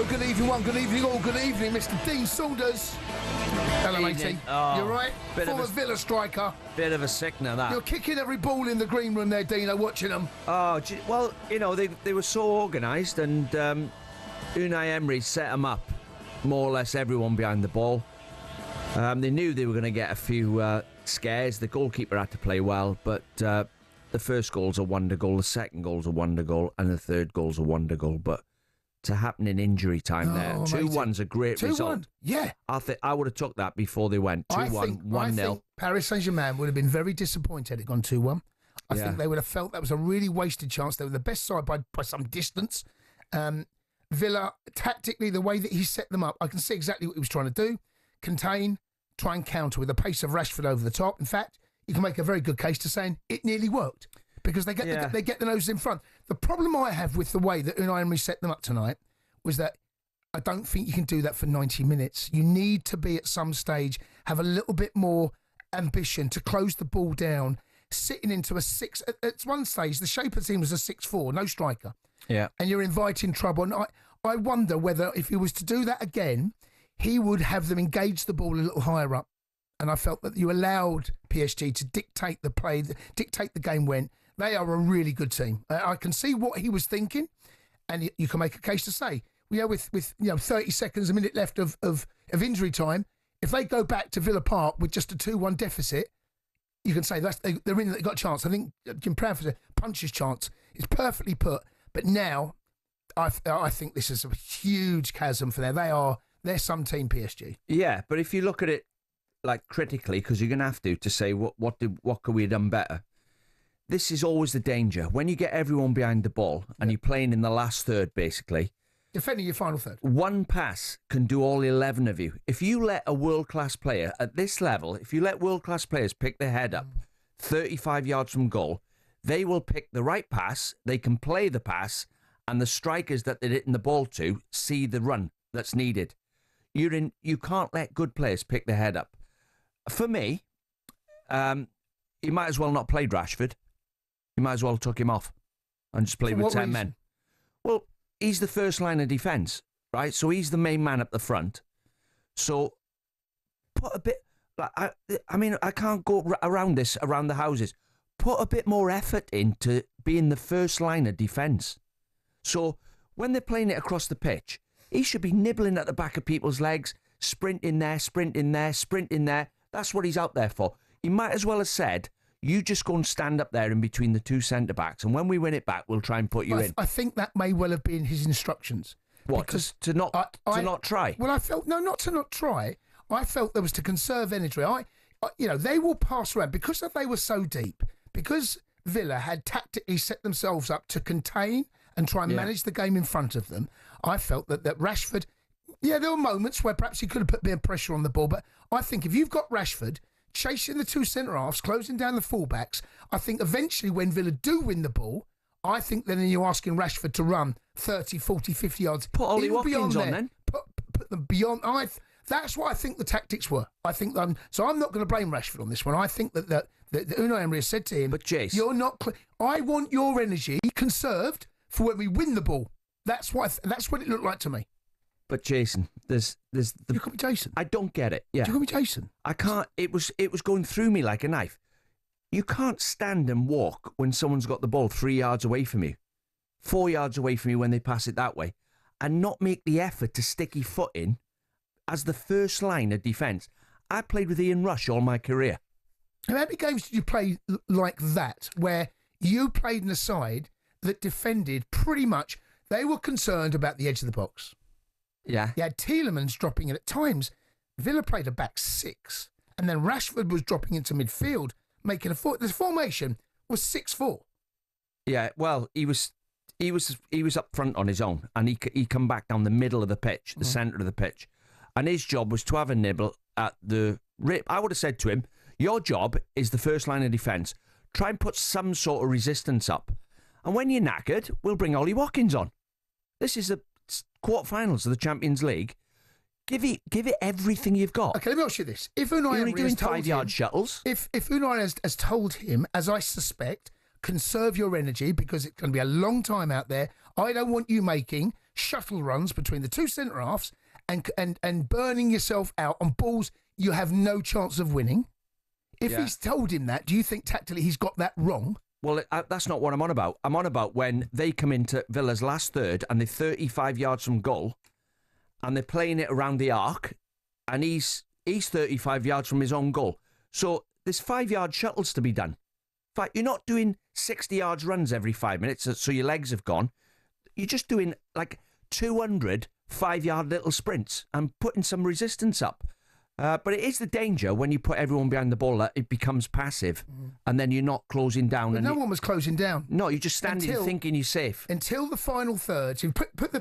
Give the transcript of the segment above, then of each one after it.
Hello, good evening one, good evening all, good evening, Mr. Dean Saunders. Hello, matey. Oh, you're right? Former Villa striker. Bit of a sickener, that. You're kicking every ball in the green room there, Dino, watching them. Oh, well, they were so organised, and Unai Emery set them up, more or less everyone behind the ball. They knew they were going to get a few scares. The goalkeeper had to play well, but the first goal's a wonder goal, the second goal's a wonder goal, and the third goal's a wonder goal. But to happen in injury time there, 2-1's a great result. 2-1, yeah. I would have took that before they went 2-1, 1-0. I think Paris Saint-Germain would have been very disappointed had it gone 2-1. I think they would have felt that was a really wasted chance. They were the best side by some distance. Villa, tactically, the way that he set them up, I can see exactly what he was trying to do. Contain, try and counter with the pace of Rashford over the top. In fact, you can make a very good case to saying it nearly worked because they get the nose in front. The problem I have with the way that Unai Emery set them up tonight was that I don't think you can do that for 90 minutes. You need to be at some stage, have a little bit more ambition to close the ball down, sitting into a 6. At one stage, the shape of the team was a 6-4, no striker. Yeah. And you're inviting trouble. And I wonder whether if he was to do that again, he would have them engage the ball a little higher up. And I felt that you allowed PSG to dictate the play, dictate the game when they are a really good team. I can see what he was thinking, and you can make a case to say, with 30 seconds, a minute left of injury time, if they go back to Villa Park with just a 2-1 deficit, you can say they're in, they've got a chance. I think Jim Proudfoot's puncher's chance is perfectly put. But now, I think this is a huge chasm for them. They're some team, PSG. Yeah, but if you look at it like critically, because you're going to have to say what could we have done better. This is always the danger when you get everyone behind the ball and you're playing in the last third, basically. Defending your final third. One pass can do all 11 of you. If you let a world-class player at this level, if you let world-class players pick their head up 35 yards from goal, they will pick the right pass, they can play the pass, and the strikers that they're hitting the ball to see the run that's needed. You can't let good players pick their head up. For me, you might as well not played Rashford. You might as well took him off and just played with 10 men. Well, he's the first line of defence, right? So he's the main man up the front. So put a bit... I can't go around the houses. Put a bit more effort into being the first line of defence. So when they're playing it across the pitch, he should be nibbling at the back of people's legs, sprinting there, sprinting there, sprinting there. That's what he's out there for. He might as well have said, you just go and stand up there in between the two centre-backs, and when we win it back, we'll try and put you in. I think that may well have been his instructions. What, because to not try? Well, I felt, no, not to not try. I felt there was to conserve energy. They will pass around, because they were so deep, because Villa had tactically set themselves up to contain and try and manage the game in front of them. I felt that Rashford, there were moments where perhaps he could have put a bit of pressure on the ball, but I think if you've got Rashford chasing the two centre-halves, closing down the full-backs, I think eventually when Villa do win the ball, I think then you're asking Rashford to run 30, 40, 50 yards. Put Ollie Watkins on then. Put them beyond. That's what I think the tactics were. I think so I'm not going to blame Rashford on this one. I think that Unai Emery has said to him, but Jace, you're not. I want your energy conserved for when we win the ball. That's what it looked like to me. But Jason, there's you call me Jason. I don't get it. Yeah, you call me Jason. I can't. It was going through me like a knife. You can't stand and walk when someone's got the ball 3 yards away from you, 4 yards away from you when they pass it that way, and not make the effort to stick your foot in as the first line of defence. I played with Ian Rush all my career. How many games did you play like that, where you played in a side that defended pretty much? They were concerned about the edge of the box. Yeah. You had Tielemans dropping in at times. Villa played a back six, and then Rashford was dropping into midfield, making the formation was 6-4. Yeah, well, he was up front on his own, and he come back down the middle of the pitch, the centre of the pitch, and his job was to have a nibble at the rip. I would have said to him, your job is the first line of defence. Try and put some sort of resistance up, and when you're knackered, we'll bring Ollie Watkins on. This is the quarterfinals of the Champions League. Give it everything you've got. Okay, let me ask you this: if Unai Emery doing 5-yard shuttles, if Unai has told him, as I suspect, conserve your energy because it's going to be a long time out there. I don't want you making shuttle runs between the two centre-halves and burning yourself out on balls you have no chance of winning. If he's told him that, do you think tactically he's got that wrong? Well, that's not what I'm on about. I'm on about when they come into Villa's last third and they're 35 yards from goal and they're playing it around the arc and he's 35 yards from his own goal. So there's 5-yard shuttles to be done. In fact, you're not doing 60 yards runs every 5 minutes so your legs have gone. You're just doing like 200 5-yard little sprints and putting some resistance up. But it is the danger when you put everyone behind the ball that it becomes passive and then you're not closing down. But no one was closing down. No, you're just standing thinking you're safe. Until the final thirds. You put the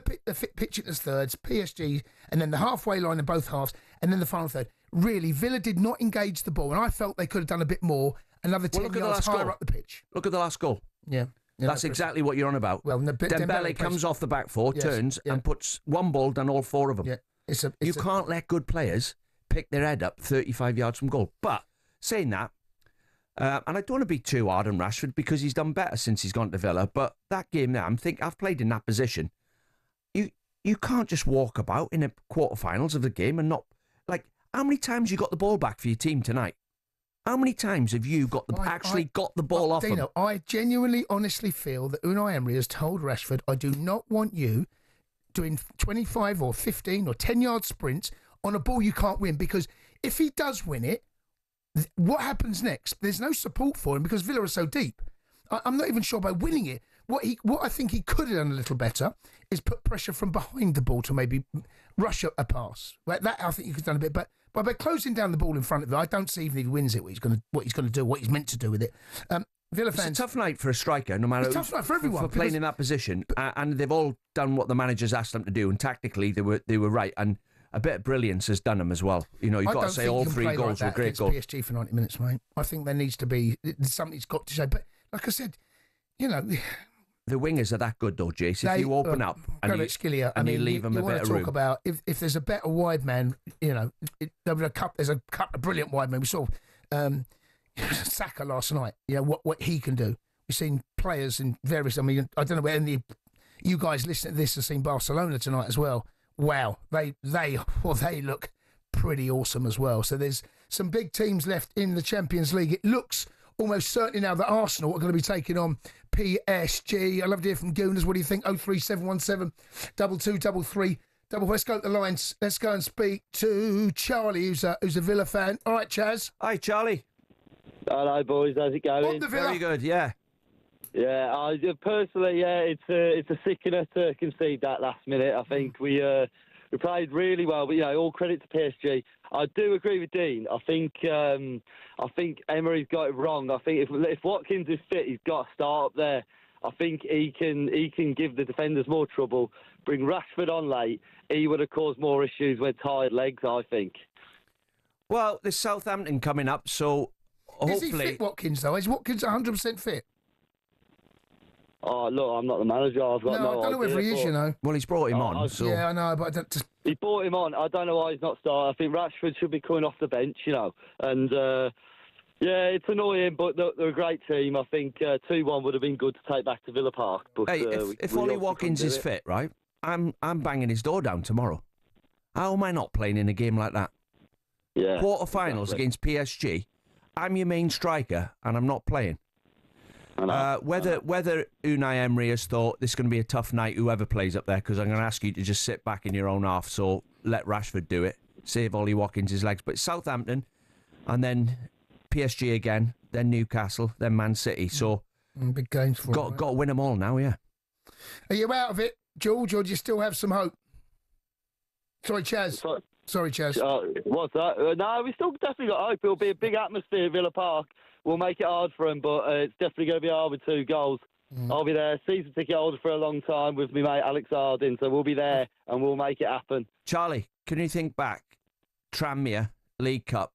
pitch as thirds, PSG, and then the halfway line in both halves, and then the final third. Really, Villa did not engage the ball, and I felt they could have done a bit more, another 10 yards higher up the pitch. Look at the last goal. Yeah. That's exactly what you're on about. Well, Dembele comes off the back four, turns, and puts one ball down all four of them. Yeah. You can't let good players pick their head up 35 yards from goal. But saying that, and I don't want to be too hard on Rashford because he's done better since he's gone to Villa, but that game there, I've played in that position. You can't just walk about in the quarterfinals of the game and not, like, how many times you got the ball back for your team tonight? How many times have you got the ball off Dino, them? I genuinely, honestly feel that Unai Emery has told Rashford, I do not want you doing 25 or 15 or 10-yard sprints on a ball you can't win, because if he does win it, what happens next? There's no support for him because Villa are so deep. I'm not even sure about winning it. What I think he could have done a little better is put pressure from behind the ball to maybe rush a pass. That I think you could have done a bit, but by closing down the ball in front of him, I don't see even if he wins it what he's going to do, what he's meant to do with it. Villa fans, it's a tough night for a striker, no matter. It's a tough night for everyone for playing in that position, and they've all done what the managers asked them to do, and tactically they were right, and a bit of brilliance has done them as well. You know, you've got to say all 3 goals were great goals. PSG for 90 minutes, mate. I think there needs to be something's got to say. But like I said, you know, the wingers are that good though, Jace. If you open up and you leave them a bit of room. About if there's a better wide man, you know, there's a couple of brilliant wide men. We saw Saka last night. You know what he can do. We've seen players in various. I mean, I don't know where you guys listening to this have seen Barcelona tonight as well. Wow, they look pretty awesome as well. So there's some big teams left in the Champions League. It looks almost certainly now that Arsenal are going to be taking on PSG. I'd love to hear from Gooners. What do you think? 03717 2233. Let's go to the lines. Let's go and speak to Charlie, who's a Villa fan. All right, Chaz. Hi, Charlie. Hello, boys. How's it going? On the Villa. Very good, yeah. Yeah, personally, it's a sickener to concede that last minute. I think we played really well, but all credit to PSG. I do agree with Dean. I think Emery's got it wrong. I think if Watkins is fit, he's got to start up there. I think he can give the defenders more trouble. Bring Rashford on late. He would have caused more issues with tired legs, I think. Well, there's Southampton coming up, so hopefully. Is he fit, Watkins, though? Is Watkins 100% fit? Oh, look, I'm not the manager. I've got no idea. I don't know whether he is, you know. Well, he's brought him on. So. Yeah, I know, but I don't just... He brought him on. I don't know why he's not starting. I think Rashford should be coming off the bench, And, it's annoying, but they're a great team. I think 2-1 would have been good to take back to Villa Park. But hey, if Ollie Watkins is fit, right, I'm banging his door down tomorrow. How am I not playing in a game like that? Yeah. Quarterfinals against PSG. I'm your main striker, and I'm not playing. Whether Unai Emery has thought this is going to be a tough night, whoever plays up there, because I'm going to ask you to just sit back in your own half, so let Rashford do it, save Ollie Watkins his legs. But Southampton, and then PSG again, then Newcastle, then Man City. So big games for got to win them all now, yeah. Are you out of it, George, or do you still have some hope? Sorry, Chaz. Sorry, Chaz. What's that? No, we still definitely got hope. It'll be a big atmosphere at Villa Park. We'll make it hard for them, but it's definitely going to be hard with 2 goals. I'll be there, season ticket holder for a long time with my mate Alex Harding, so we'll be there and we'll make it happen. Charlie, can you think back? Tranmere, League Cup,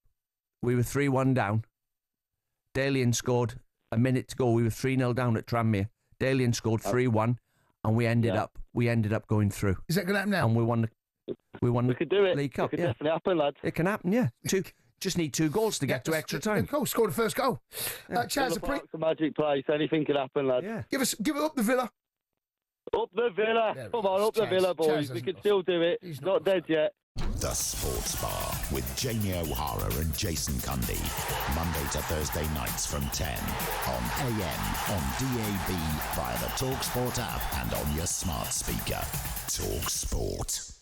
we were 3-1 down. Dalian scored a minute to go. We were 3-0 down at Tranmere. Dalian scored 3-1, and we ended up going through. Is that going to happen now? And we won We could do it. League Cup. It could definitely happen, lads. It can happen, yeah. Just need 2 goals to get to extra time. Cool, scored the first goal. Chaz, a magic place. Anything can happen, lads. Yeah. Give it up the Villa. Up the Villa. Come on, up the Villa, boys. We can still do it. He's not dead yet. The Sports Bar with Jamie O'Hara and Jason Cundy. Monday to Thursday nights from 10 on AM, on DAB, via the talkSPORT app and on your smart speaker. talkSPORT.